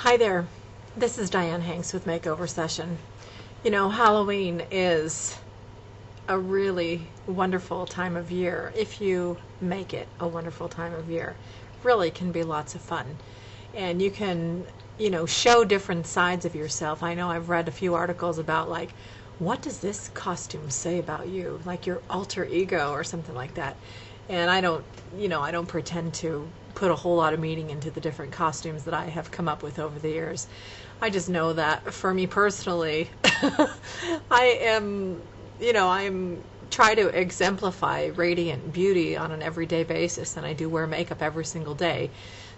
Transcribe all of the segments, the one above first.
Hi there, this is Dianne Hanks with Makeover Session. You know, Halloween is a really wonderful time of year if you make it a wonderful time of year. Really can be lots of fun. And you can, show different sides of yourself. I know I've read a few articles about like, what does this costume say about you? Like your alter ego or something like that. And I don't pretend to put a whole lot of meaning into the different costumes that I have come up with over the years. I just know that for me personally, I'm try to exemplify radiant beauty on an everyday basis, and I do wear makeup every single day.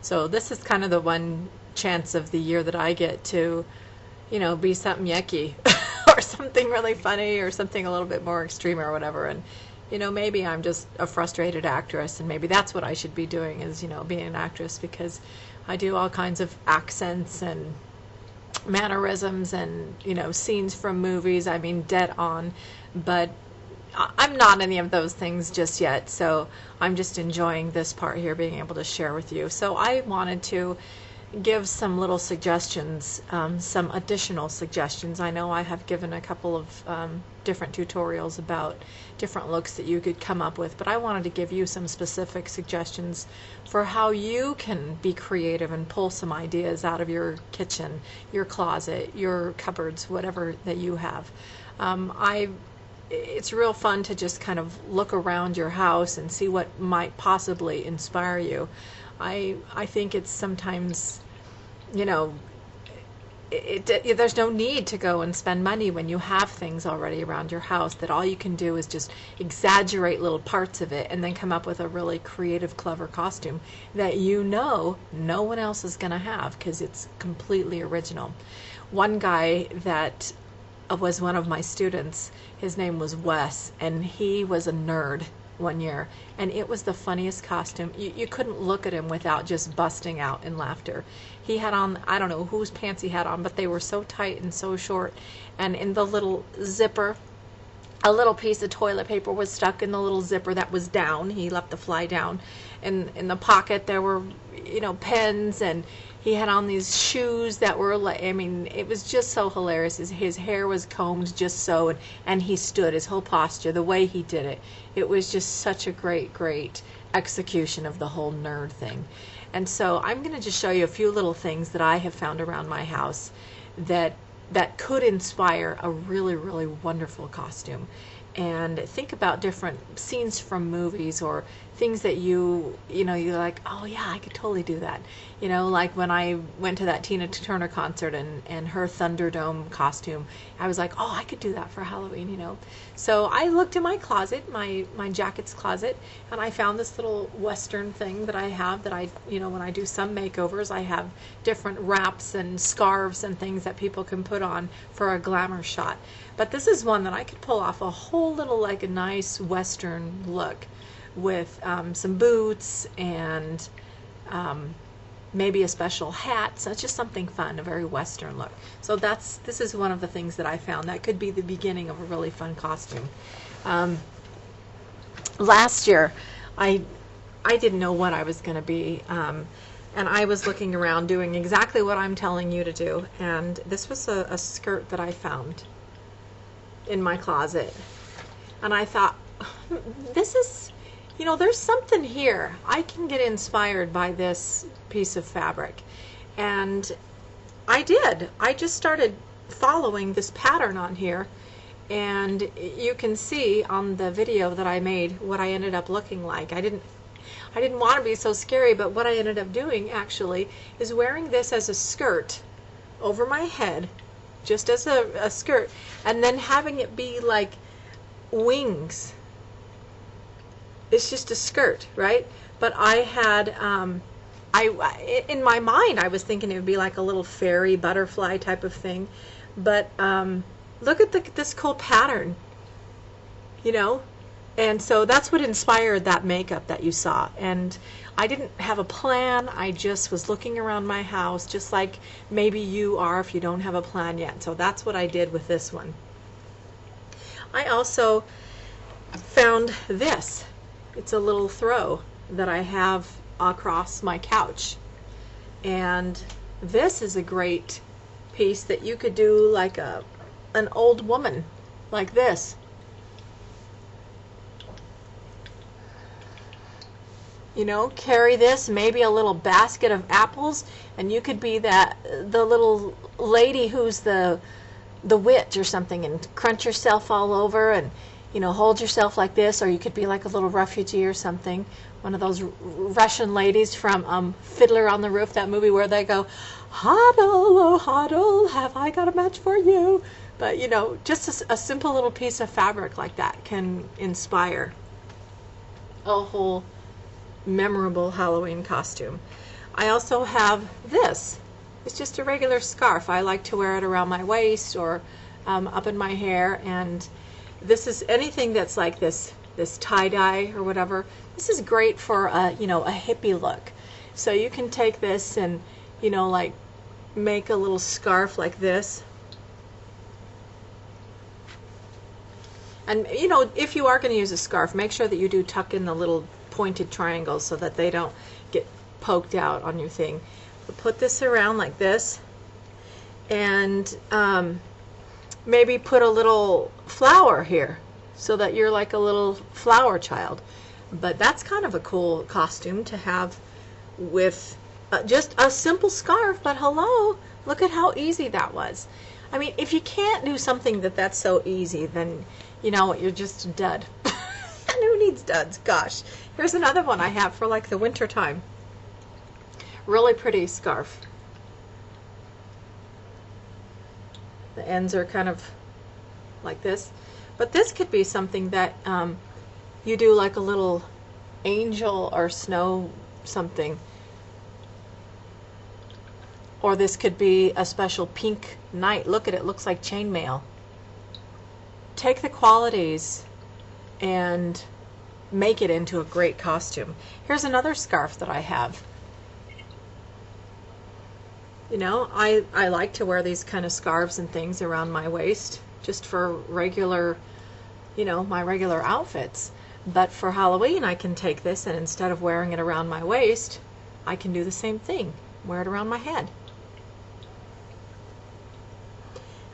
So this is kind of the one chance of the year that I get to, be something yucky or something really funny or something a little bit more extreme or whatever. And maybe I'm just a frustrated actress, and maybe that's what I should be doing is, being an actress, because I do all kinds of accents and mannerisms and, scenes from movies. I mean, dead on, but I'm not any of those things just yet. So I'm just enjoying this part here, being able to share with you. So I wanted to give some little suggestions, some additional suggestions. I know I have given a couple of different tutorials about different looks that you could come up with, but I wanted to give you some specific suggestions for how you can be creative and pull some ideas out of your kitchen, your closet, your cupboards, whatever that you have. It's real fun to just kind of look around your house and see what might possibly inspire you. I think it's sometimes, there's no need to go and spend money when you have things already around your house, that all you can do is just exaggerate little parts of it and then come up with a really creative, clever costume that no one else is going to have because it's completely original. One guy that was one of my students, his name was Wes, and he was a nerd one year, and it was the funniest costume. You couldn't look at him without just busting out in laughter. He had on, I don't know whose pants he had on, but they were so tight and so short, and in the little zipper, a little piece of toilet paper was stuck in the little zipper that was down. He left the fly down. And in the pocket there were, pens, and he had on these shoes that were, it was just so hilarious. His hair was combed just so, and he stood, his whole posture, the way he did it. It was just such a great execution of the whole nerd thing. And so I'm going to just show you a few little things that I have found around my house that could inspire a really wonderful costume. And think about different scenes from movies or things that you're like, oh yeah, I could totally do that. Like when I went to that Tina Turner concert and her Thunderdome costume, I was like, oh, I could do that for Halloween, So I looked in my closet, my jackets closet, and I found this little Western thing that I have that when I do some makeovers, I have different wraps and scarves and things that people can put on for a glamour shot. But this is one that I could pull off a whole little, like a nice Western look with some boots and maybe a special hat. So it's just something fun, a very Western look. So this is one of the things that I found that could be the beginning of a really fun costume. Last year, I didn't know what I was going to be, and I was looking around doing exactly what I'm telling you to do. And this was a skirt that I found in my closet, and I thought, this is, there's something here. I can get inspired by this piece of fabric. And I did. I just started following this pattern on here, and you can see on the video that I made what I ended up looking like. I didn't want to be so scary, but what I ended up doing actually is wearing this as a skirt over my head, just as a skirt, and then having it be like wings. It's just a skirt, right? But I had, in my mind, I was thinking it would be like a little fairy butterfly type of thing. But look at this cool pattern, And so that's what inspired that makeup that you saw. And I didn't have a plan. I just was looking around my house, just like maybe you are if you don't have a plan yet. So that's what I did with this one. I also found this. It's a little throw that I have across my couch. And This is a great piece that you could do like an old woman, like this. You know, carry this, maybe a little basket of apples, and you could be the little lady who's the witch or something, and crunch yourself all over, and hold yourself like this. Or you could be like a little refugee or something, one of those Russian ladies from Fiddler on the Roof, that movie where they go, "Huddle, oh huddle, have I got a match for you?" But just a simple little piece of fabric like that can inspire a whole memorable Halloween costume. I also have this. It's just a regular scarf. I like to wear it around my waist or up in my hair, and this is anything that's like this tie-dye or whatever. This is great for a hippie look. So you can take this and like make a little scarf like this. And if you are going to use a scarf, make sure that you do tuck in the little pointed triangles so that they don't get poked out on your thing. But put this around like this, and maybe put a little flower here so that you're like a little flower child. But that's kind of a cool costume to have with just a simple scarf. But hello, look at how easy that was. I mean, if you can't do something that's so easy, then you know what, you're just a dud. And who needs duds? Gosh. Here's another one I have for like the winter time. Really pretty scarf. The ends are kind of like this. But this could be something that you do like a little angel or snow something. Or this could be a special pink knight. Look at it, looks like chainmail. Take the qualities and make it into a great costume. Here's another scarf that I have. I like to wear these kind of scarves and things around my waist just for regular, my regular outfits. But for Halloween, I can take this, and instead of wearing it around my waist, I can do the same thing. Wear it around my head.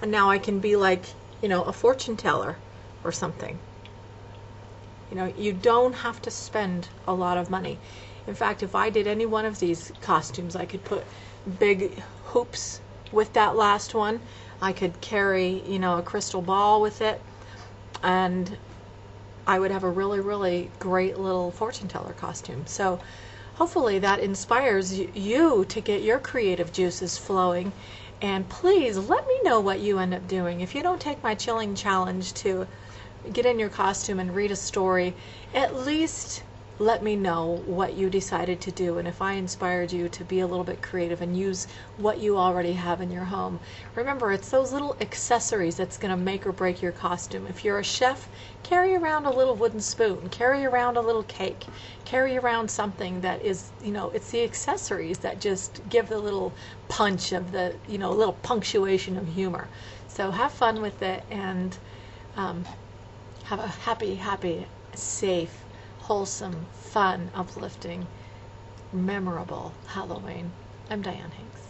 And now I can be like, a fortune teller or something. You don't have to spend a lot of money. In fact, if I did any one of these costumes, I could put big hoops with that last one. I could carry, a crystal ball with it, and I would have a really, really great little fortune teller costume. So hopefully that inspires you to get your creative juices flowing. And please let me know what you end up doing. If you don't take my chilling challenge to get in your costume and read a story, at least let me know what you decided to do, and if I inspired you to be a little bit creative and use what you already have in your home. Remember, it's those little accessories that's going to make or break your costume. If you're a chef, carry around a little wooden spoon, carry around a little cake, carry around something that is, it's the accessories that just give the little punch of the, little punctuation of humor. So have fun with it, and have a happy, safe, wholesome, fun, uplifting, memorable Halloween. I'm Dianne Hanks.